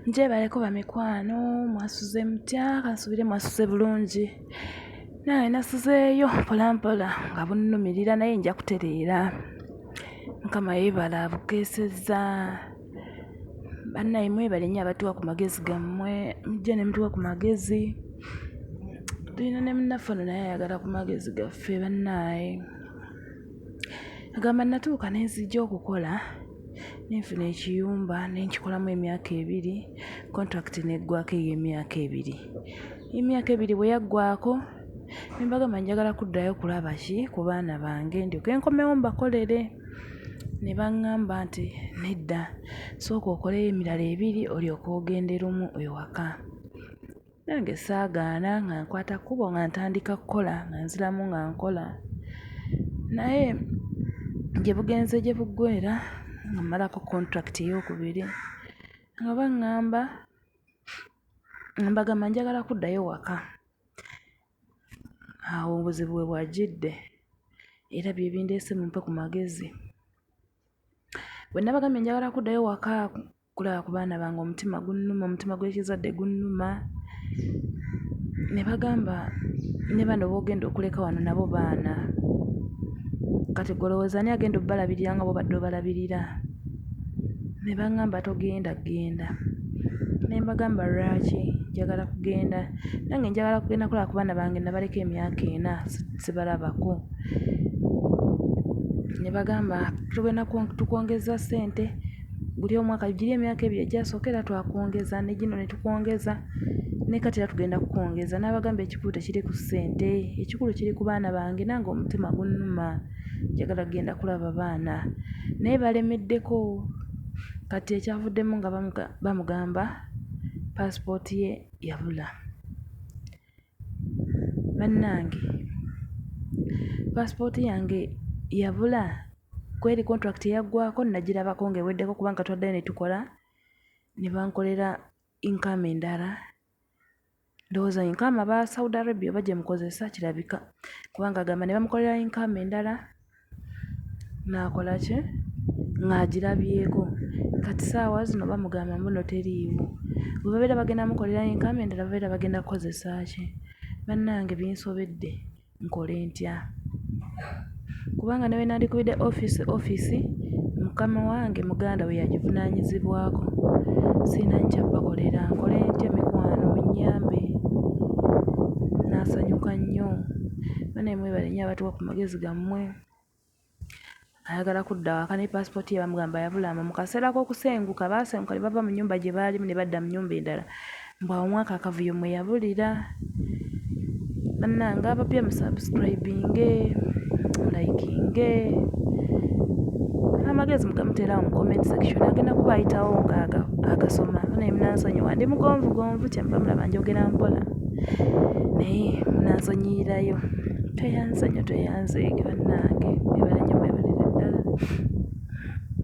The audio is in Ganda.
Njebaleko bamikwano, mwasuze mutya? Kansubire mwasuze bulungi. Naye nasuzeeyo mpola mpola nga bunnumirira naye nja kutereera. Mukama yeebala abukeesezza. Bannaye mwebale nnyo abatuwa ku magezi gammwe, mujja ne mutuwa ku magezi. Tulina ne munnaffe ono naye ayagala ku magezi gaffe bannaye. Agamba natuuka ne nzija okukola nenfuna ekiyumba ne nkikolamu emyaka 2, contract neggwaako ey'emyaka 2. Emyaka 2 bwe yaggwaako ne mbagamba njagala kuddayo kulaba ki ku baana bange ndyoke nkomewo mbakolere. Ne baŋŋamba nti nedda, sooka okoleyo emirala 2 olyoke ogende lumu ewaka. Nange saagaana nga nkwata kkubo nga ntandika kukola nga nziramu nga nkola. Naye gye bugenze gye buggwera nga mmalako contract ey'okubiri nga baŋŋamba mbagamba njagala kuddayo waka. Awo obuzibu bwe bwajjidde era bye bindeese mumpe ku magezi. Bwe nabagambye njagala kuddayo waka kulaba ku baana bange omutima gunnuma, omutima gw'ekizadde gunnuma. Ne bagamba ne bano b'ogenda okuleka wano nabo baana. Kati golowooza ani agenda obbalabirira nga bo badde obalabirira? Ne baŋŋamba togenda genda. Ne mbagamba lwaki njagala kugenda. Nange njagala kugenda kulaba ku baana bange nabaleka emyaka 4 sibalabako. Ne bagamba tugenda tukwongeza ssente buli omwaka giri emyaka 2 egyasooka era twakwongeza ne gino ne tukwongeza ne kati era tugenda kukwongeza. N'abagamba ekikulu tekiri ku ssente, ekikulu kiri ku baana bange nange omutima gunnuma. Njagala kugenda kulaba baana naye balemeddeko. Kati ekyavuddemu nga bamugamba paasipooti ye yabula. Bannange paasipooti yange yabula kweri contract yaggwaako nagirabako ng'eweddeko kubanga twaddayo ne tukola ne bankolera income endala. Ndowooza income aba Saudi Arabia oba gye mukozesa kirabika kubanga agamba ne bamukolera income endala n'akola ki ng'agirabyeko. Kati saawa zino bamugamba mbuno teriiwo. Bwe babeera bagenda mukolera income endala babeera bagenda kukozesa ki? Bannange binsobedde nkole ntya? Kubanga ne bwe nandikubidde ofiisi mukama wange muganda we yagivunaanyizibwako. Sirina nkyabakolera nkole ntya mikwano munnyambe? Naasanyuka nnyo. Bannaye mwebale nnyo abatuwa ku magezi gammwe. Ayagala kudda waka ne paasipooti ye bamugamba yabulamu. Mu kaseera k'okusenguka baasenguka ne bava mu nnyumba gye baalimu ne badda mu nnyumba endala. Mbu awo mwaka akavuyo mwe yabulira. Bannange abapya musubscribinge, mulayikinge. Amagezi mugamuteerawo mu comment section agenda kuba ayitawo ng'agasoma. Bannaye munansonyiwa ndi mugonvugonvu kyemuva mulaba njogera mpola. Naye munansonyiyirayo. Tweyanze nnyo tweyanzeege bannange. Mwebale nnyo mwebalire ddala.